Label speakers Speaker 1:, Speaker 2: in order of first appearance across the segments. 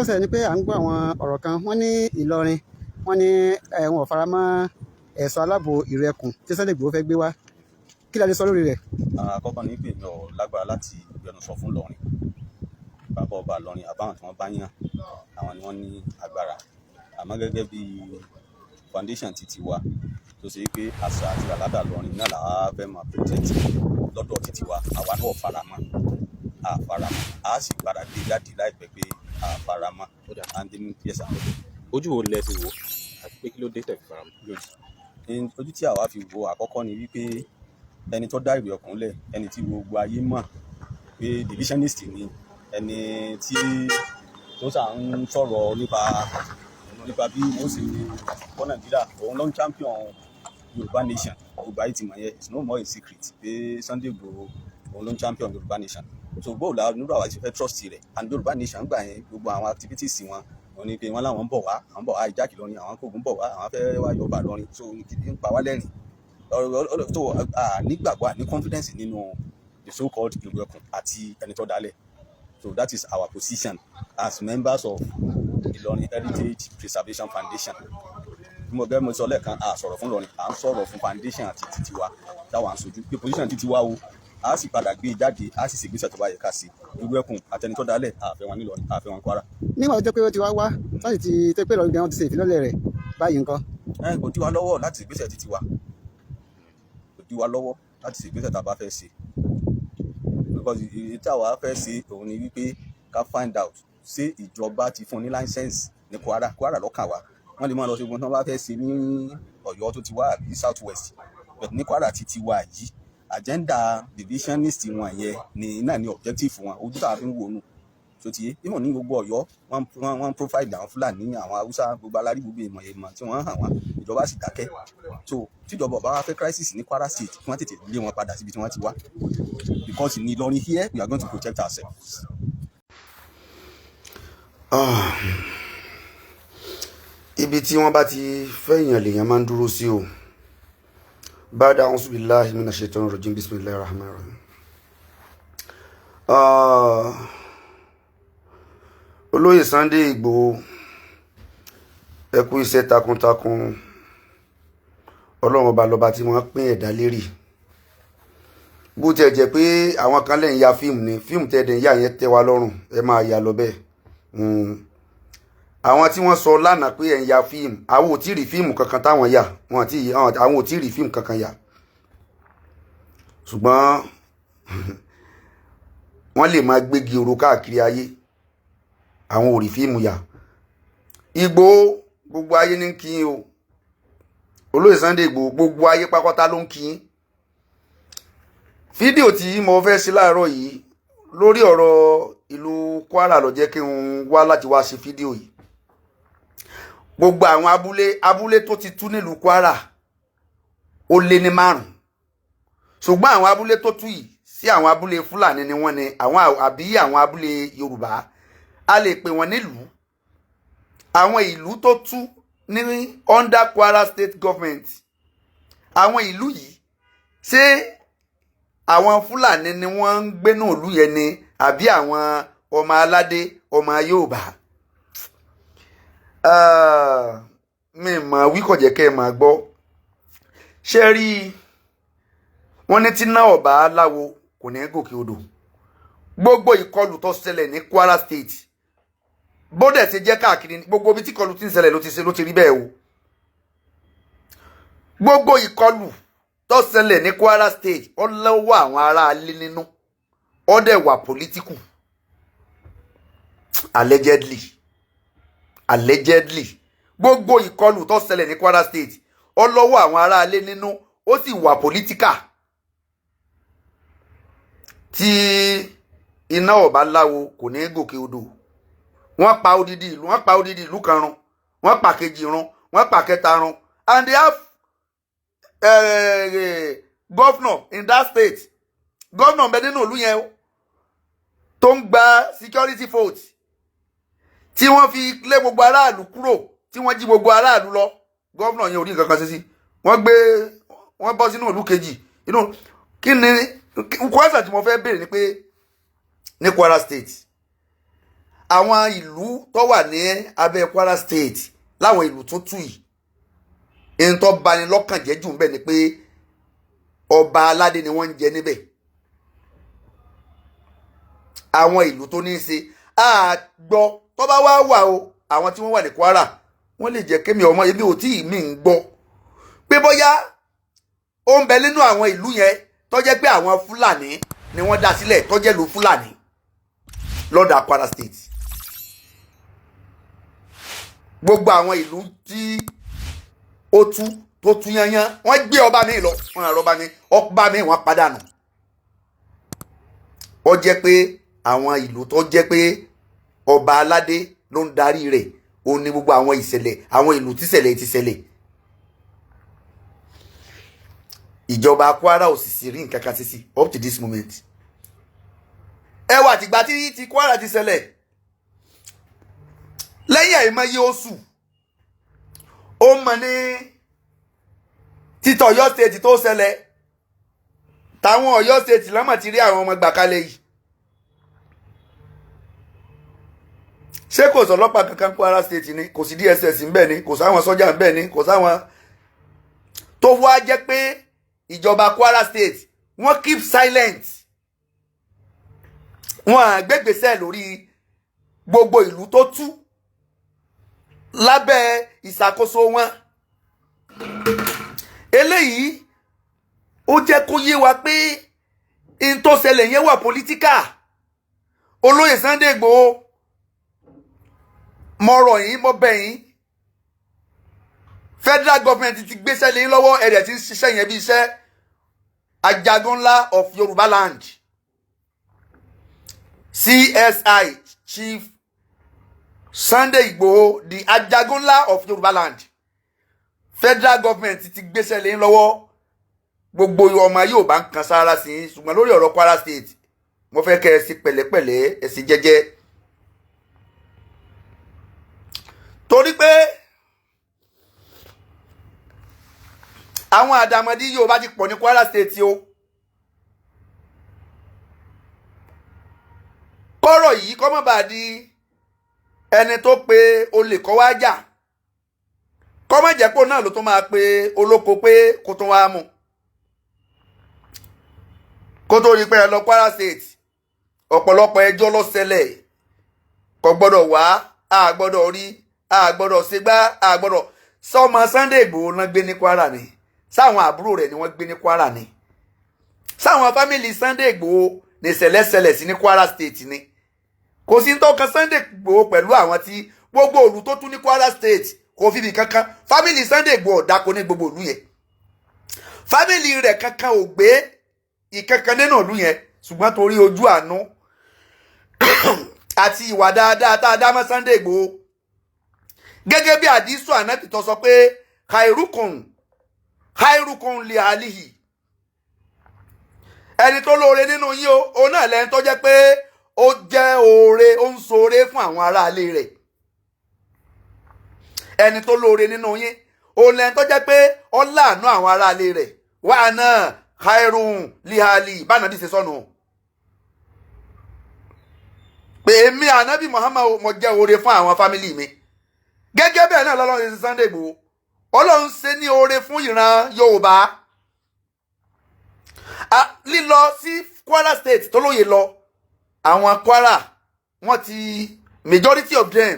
Speaker 1: ṣẹlẹ̀ ni pé à ń gbọ́ àwọn ọ̀rọ̀ kan wọ́n ní Ìlọrin wọ́n ní wọn ò fara mọ́ ẹ̀ṣọ́ aláàbò ìlú ẹkùn tí Sunday Igboho fẹ́ gbé wá kí la lè sọ lórí rẹ̀.
Speaker 2: Àkọ́kọ́ ní pé mi ò lágbára láti gbẹnusọ fún Ìlọrin bàbá ọba Ìlọrin àbáwọn tí wọ́n bá yàn àwọn ni wọ́n ní agbára àmọ́ gẹ́gẹ́ bí foundation títí wa tó ṣe pé àṣà àti àládà Ìlọrin náà làá fẹ́ máa protect lọ́dọ̀ títí wa àwa náà faramọ́ àfaramọ́ a sì padà gbé jáde láìpẹ́ pé àfaramọ́ and then yes àwọn
Speaker 3: ojú wo lẹ fi wò àti pé kí ló dé tẹ̀ fi faramọ́
Speaker 2: lójú ojú tí àwa fi wò àkọ́kọ́ ni wípé ẹni tó dá ìwé ọkùnrin lẹ̀ ẹni tí gbogbo ayé mọ̀ pé divisionist ni ẹni tí tó sà ń sọ̀rọ̀ nípa bí wọ́n sì kọ́ Nàìjíríà òun ló ń champion Yorùbá nation Yorùbá yìí ti mọ̀ yẹn it's no more a secret pé Sunday Igboho òun ló ń champion Yorùbá nation so bóòlù la nílò àwọn àti fẹ́ trust rẹ̀ and Yorùbá nation gbà yẹn gbogbo àwọn activities wọn wọ́n ní pé wọ́n láwọn ń bọ̀ wá ìjákì lọ́rin àwọn kògùn bọ̀ wá àwọn fẹ́ wá yọba lọ́rin so ń pa wá lẹ́rìn tó nígbàgbọ́ ní confidence nínú the so called Yorùbá ẹkùn àti ẹni tó dálẹ̀ so that is our position as members of Ìlọrin Heritage Preservation Foundation mo bẹ́ẹ̀ mo sọ lẹ́ẹ̀kan a sọ̀rọ̀ fún Ìlọrin à ń sọ̀rọ̀ fún foundation àti títí wa táwa ń sojú pé position títí wa o a sì padà gbé jáde a sì ṣègbésẹ̀ tó bá yẹ ká sí Yorùbá ẹkùn àtẹni tó dálẹ̀ àfẹ́ wọn nílọrin àfẹ́ wọn Kwara.
Speaker 1: nígbà tó jẹ́ pé ó ti wá láti ti tẹ́ pé Ìlọrin gan-an ti ṣe ìfilọ́lẹ̀ rẹ̀ báyìí nǹkan.
Speaker 2: Kò dí wa lọ́wọ́ láti ṣègbésẹ̀ títí wa kò dí wa lọ́wọ́ láti ṣègbésẹ̀ tá a bá fẹ́ ṣe because èyí táwa fẹ́ ṣe òun ni wípé ká find out ṣé ìjọba ti fún ní license ní Kwara lọ́kàn wa wọ́n lè máa lọ sí ogun tí wọ́n bá fẹ́ ṣe ní Ọ̀yọ́ tó ti wá àbí South West but ní Kwara ti ti wá yìí agenda divisionist wọn yẹn ní náà ní objective wọn ojú tá a fi ń wò nù tó ti yé ìmọ̀ ní gbogbo Ọ̀yọ́ wọ́n profile àwọn Fúlàní àwọn Haúsá gbogbo alárí gbogbo ìmọ̀ tí wọ́n hàn wọ́n ìjọba sì dákẹ́ so tíjọba ọba wa fẹ́ crisis ní Kwara State kí wọ́n tètè lé wọn padà síbi tí wọ́n ti wá because ní Ìlọrin here we are going to protect ourselves.
Speaker 4: Ibi tí wọ́n bá ti fẹ́yàn lèèyàn máa ń dúró sí o. Ba'da a'udhu billahi minash shaitanir rajim bismillahir rahmanir rahim. Olóyè Sunday Igboho ẹ kú iṣẹ́ takuntakun Ọlọ́run ọba lọ́ba tí wọ́n pín ẹ̀dá lérí bó tiẹ̀ jẹ́ pé àwọn kan lẹ́yìn ya fíìmù ni fíìmù tẹ́ẹ̀dẹ̀ ń yà yẹn tẹ́ wa lọ́rùn ẹ máa yà lọ bẹ́ẹ̀ àwọn tí wọ́n sọ lánàá pé ẹ̀ ń ya fíìmù àwọn ò tí ì rí fíìmù kankan táwọn yà àwọn ò tí ì rí fíìmù kankan yà ṣùgbọ́n wọ́n lè máa gbégi oró káàkiri ayé àwọn ò rí fíìmù yà Igboho gbogbo ayé ní kí yín o Olóyè Sunday Igboho gbogbo ayé pákọ́tá ló ń kí yín fídíò tí mo fẹ́ sí láàárọ̀ yìí lórí ọ̀rọ̀ ìlú Kwara ló jẹ́ kí n wá láti wá ṣe fídíò yìí gbogbo àwọn abúlé tó ti tú nílùú Kwara ó lé ní 5 ṣùgbọ́n àwọn abúlé tó tú yìí sí àwọn abúlé Fúlàní ni wọ́n ní àbí àwọn abúlé Yorùbá a lè pè wọ́n nílùú àwọn ìlú tó tú ní under Kwara State Government àwọn ìlú yìí ṣé àwọn Fúlàní ni wọ́n ń gbé náà ìlú yẹn ni àbí àwọn ọmọ aládé ọmọ Yorùbá mi mọ̀ wí kò jẹ́ kẹ́ ẹ máa gbọ́ ṣe rí wọ́n ní tí náà ọ̀bá láwo kò ní gòkè odò gbogbo ìkọlù tó ṣẹlẹ̀ ní Kwara State bódẹ̀ ṣe jẹ́ káàkiri gbogbo ibi tí ìkọlù ti ń ṣẹlẹ̀ ló ti rí bẹ́ẹ̀ o gbogbo ìkọlù tó ṣẹlẹ̀ ní Kwara State ó lọ́wọ́ àwọn ará ilé nínú ó dẹ̀ wà political allegedly gbogbo ìkọlù tó ṣẹlẹ̀ ní Kwara State ó lọ́wọ́ àwọn ará ilé nínú ó sì wà political tí iná ọ̀bá láwo kò ní gòkè odò wọ́n pa odidi ìlú kan run wọ́n pa kejì run wọ́n pa kẹta run and they have governor in that state governor bẹ nínú ìlú yẹn tó ń gba security vote tí wọ́n fi lé gbogbo aráàlú kúrò tí wọ́n jí gbogbo aráàlú lọ governor yẹn ò rí nǹkan kan sí wọ́n bọ́ sínú ìlú kejì inú kí ni kwasa tí mo fẹ́ béèrè ni pé ní Kwara State àwọn ìlú tó wà ní abẹ́ Kwara State láwọn ìlú tó tù yìí ń tó bani lọ́kàn jẹ́ jù ń bẹ̀ ni pé ọba aládé ni wọ́n ń jẹ níbẹ̀. Àwọn ìlú tó ní í ṣe àgbọ̀ tó bá wá wà o àwọn tí wọ́n wà ní Kwara wọ́n lè jẹ́ kémi ọmọ ebi ò tí mi ń gbọ́ pé bóyá ó ń bẹ nínú àwọn ìlú yẹn tó jẹ́ pé àwọn Fúlàní ni wọ́n dá sílẹ̀ tó jẹ́ ìlú Fúlàní lọ́dà Kwara State. Gbogbo àwọn ìlú tí ó tú tó tú yányán wọ́n gbé ọba mi lọ wọ́n rà ọba mi ọba mi wọ́n padànù. Ó jẹ́ pé àwọn ìlú tó jẹ́ pé ọba aládé ló ń darí rẹ̀ ó ní gbogbo àwọn ìṣẹ̀lẹ̀ àwọn ìlú tíṣẹ̀lẹ̀ ti ṣẹlẹ̀. Ìjọba Kwara ò sì rí nǹkan kan sí up to this moment. Ẹ wà tìgbà tí ti Kwara ti ṣẹlẹ̀ lẹ́yìn àìmọye oṣù ó mọ ní títọ̀ Ọ̀yọ́ state tó ṣẹlẹ̀ táwọn Ọ̀yọ́ state lọ́mọ ti rí àwọn ọmọ gbà kalẹ̀ yìí. Ṣé kò sọ́lọ́pàá kankan Kwara state ni kò sí DSS ń bẹ ni kò sáwọn sọ́jà ń bẹ ni kò sáwọn tó wá jẹ́ pé ìjọba Kwara state wọ́n keep silent wọ́n gbégbèsè lórí gbogbo ìlú tó tú lábẹ́ ìṣàkóso wọn. Eléyìí ó jẹ́ kó yé wa pé in tó ṣẹlẹ̀ yẹn wà pòlítíkà. Olóyè Sunday Igboho mọ̀rọ̀ yín mọ́ bẹ̀ yín federal government ti gbéṣẹ́ lé lọ́wọ́ ẹ̀rẹ̀ tí ń ṣiṣẹ́ yẹn bí iṣẹ́ ajagun ńlá of Yorùbá land CSI Chief Sunday Igboho the ajagun ńlá of Yorùbá land federal government ti gbéṣẹ́ lé lọ́wọ́ gbogbo ọmọ yóò bá ń kan sára sí i ṣùgbọ́n lórí ọ̀rọ̀ Kwara state mo fẹ́ kẹ́ ẹ sí pẹ̀lẹ́pẹ̀lẹ́ ẹ sí jẹ́jẹ́ torí pé àwọn àdàmọ̀dí yóò bá ti pọ̀ ní Kwara state o. Kọ́rọ̀ yìí kọ́ mọ́ bá di ẹni tó pe olè kọ́ wá jà kọ́ mọ́ jẹ́ pò náà ló tún máa pe olóko pé kó tún wá mú kó tó rí pé ẹ lọ Kwara state ọ̀pọ̀lọpọ̀ ẹjọ́ ló ṣẹlẹ̀ kò gbọ́dọ̀ wá a gbọ́dọ̀ rí a gbọ́dọ̀ ṣègbà a gbọ́dọ̀ sọmọ Sunday Igboho náà gbé ní Kwara ni sáwọn àbúrò rẹ̀ ni wọ́n gbé ní Kwara ni sáwọn fámìlì Sunday Igboho ní ṣẹlẹ̀ṣẹlẹ̀ sí ní Kwara state ni kò sí tó kan Sunday Igboho pẹ̀lú àwọn tí gbogbo ìlú tó tún ní Kwara state kò fi bí kankan fámìlì Sunday Igboho dáko ní gbogbo ìlú yẹn fámìlì rẹ̀ kankan ò gbé ìkankan nínú ìlú yẹn ṣùgbọ́n torí ojú àánú àti ìwà dáadáa tá a dá mọ́ Sunday Igboho gẹ́gẹ́ bí àdísù ànábì tó sọ pé khairukum li alihi ẹni tó lóore nínú yín o náà lẹ́ni tó jẹ́ pé ó jẹ́ oore ó ń ṣoore fún àwọn aráalé rẹ̀ ẹni tó lóore nínú yín o lẹ́ni tó jẹ́ pé ó láàánú àwọn aráalé rẹ̀ wà náà khairun li ali bánàbí ṣe sọnù pé èmi ànábì Muhammad mo jẹ́ oore fún àwọn fámìlì mi gẹ́gẹ́ bẹ́ẹ̀ náà lọ́lọ́run ṣe Sunday Igboho Ọlọ́run ṣe ní oore fún ìran Yorùbá lílọ sí Kwara state tó lóye lọ àwọn Kwara wọ́n ti majority of them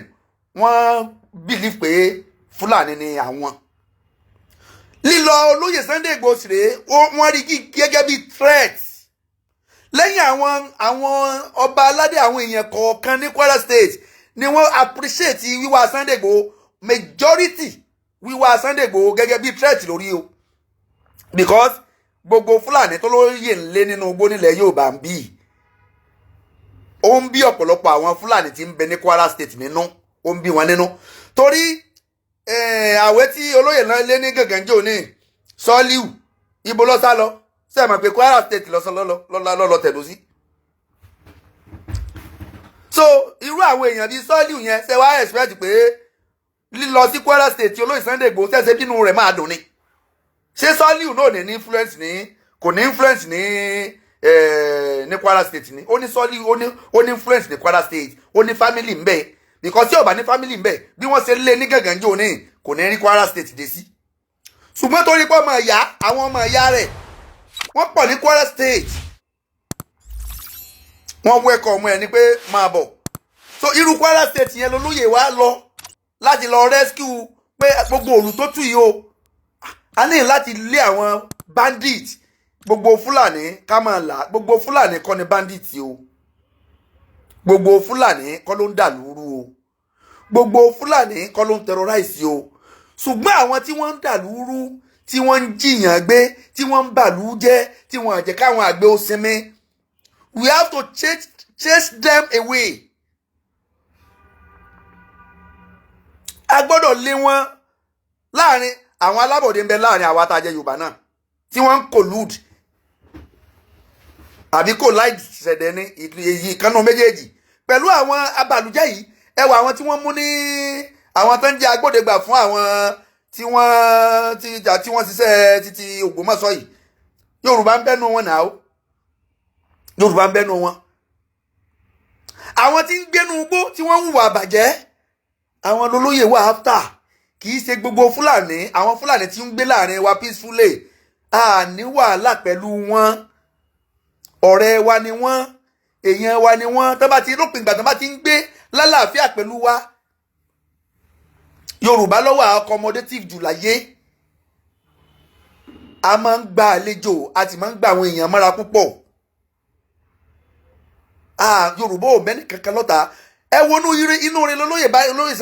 Speaker 4: wọ́n believe pé Fúlàní ni àwọn lílọ olóyè Sunday Igboho sì rèé wọ́n rí gẹ́gẹ́ bí threat lẹ́yìn àwọn ọba aládé àwọn èèyàn kọ̀ọ̀kan ní Kwara state ni wọ́n appreciate wíwá Sunday Igboho majority wíwá Sunday Igboho gẹ́gẹ́ bí threat lórí o because gbogbo Fúlàní tó lóye ńlé nínú igbó nílẹ̀ Yorùbá ń bí ó ń bí ọ̀pọ̀lọpọ̀ àwọn Fúlàní tí ń bẹ ní Kwara state nínú ó ń bí wọn nínú torí àwẹ̀ tí olóyè náà lé ní gàngànjò ní Sọ́líù ibo ló sá lọ ṣe mọ̀ pé Kwara state lọ́lọ́ tẹ̀dó sí so irú àwọn èèyàn bíi Sọ́líù yẹn ṣe wá expect pé lílọ sí Kwara state tí olóyè Sunday Igboho ṣẹ̀ṣẹ̀ bínú rẹ̀ máa dùn ni ṣé Sọ́líù náà ní influence ní kò ní influence ní ní Kwara State ni ó ní sọ́ọ́lì ó ní influence ní Kwara State ó ní family ń bẹ because tí ó bá ní family ń bẹ bí wọ́n ṣe lé ní gàngànjò ní kò ní rí Kwara State dé sí ṣùgbọ́n torí pé ọmọ ìyá àwọn ọmọ ìyá rẹ̀ wọ́n pọ̀ ní Kwara State wọ́n wẹ́kọ̀ ọmọ ẹ̀ ní pé máa bọ̀ so irú Kwara State yẹn lolóyè wa lọ láti lọ rescue pé gbogbo òru tó tù yìí o a ní láti lé àwọn bandit gbogbo Fúlàní ká máa là gbogbo Fúlàní kọ́ ni bandit o gbogbo Fúlàní kọ́ ló ń dà lúrú o gbogbo Fúlàní kọ́ ló ń terrorize o ṣùgbọ́n àwọn tí wọ́n ń dà lúrú tí wọ́n ń jiyàn gbé tí wọ́n ń bàlú jẹ́ tí wọ́n àjẹ́ káwọn àgbẹ̀ ó sinmi we have to chase them away. A gbọ́dọ̀ lé wọn láàrin àwọn alábọ̀dé ń bẹ láàrin àwa tá a jẹ́ Yorùbá náà tí wọ́n ń collude àbí kò láì ṣẹ̀dẹ̀ ní èyí ìkànnà méjèèjì pẹ̀lú àwọn abàlújẹ́ yìí ẹwà àwọn tí wọ́n mú ní àwọn tó ń jẹ́ agbódegbà fún àwọn tí wọ́n ṣiṣẹ́ títí Ògbómọ̀ṣọ́ yìí Yorùbá ń bẹ́nu wọn náà Yorùbá ń bẹ́nu wọn àwọn tí ń gbénu igbó tí wọ́n ń hùwà àbàjẹ́ àwọn lolóyè wà after kì í ṣe gbogbo Fúlàní àwọn Fúlàní tí ń gbé láàrin wa peacefully a ní wàhálà pẹ̀lú wọn ọ̀rẹ́ wa ni wọ́n èèyàn wa ni wọ́n tó bá ti lópin ìgbà tó bá ti ń gbé lálàáfíà pẹ̀lú wa Yorùbá lọ́wọ́ accommodative jù láyé a máa ń gba àlejò a sì máa ń gba àwọn èèyàn mọ́ra púpọ̀ Yorùbá ò bẹ́ni kankan lọ́ta ẹ wo inú rẹ lólóyè báyìí olóyè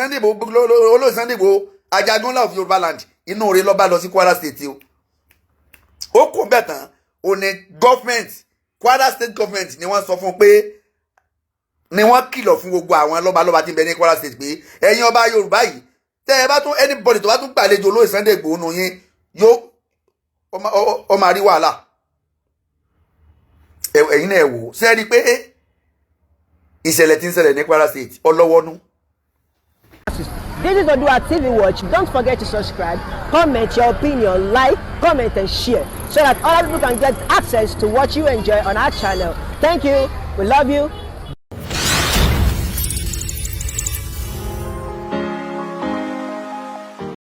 Speaker 4: Sunday Igboho Ajagunla of Yorùbá land inú rẹ ló bá lọ sí Kwara State o ó kò bẹ̀ tán ó ní government Kwara State government ni wọ́n sọ fún pé ni wọ́n kìlọ̀ fún gbogbo àwọn lọ́balọ́ba tí ń bẹ ní Kwara State pé ẹ̀yin ọba Yorùbá yìí tẹ́ ẹ bá tún anybody tó bá tún gbàlejò olóyè Sunday Igboho nù yín yóò ó máa rí wàhálà ẹ̀yin náà ẹ wò ṣe é rí pé ìṣẹ̀lẹ̀ tí ń ṣẹlẹ̀ ní Kwara State ọlọ́wọ́nú.
Speaker 5: This is Oodua TV Watch. Don't forget to subscribe, comment your opinion, like, comment and share so that other people can get access to what you enjoy on our channel. Thank you. We love you.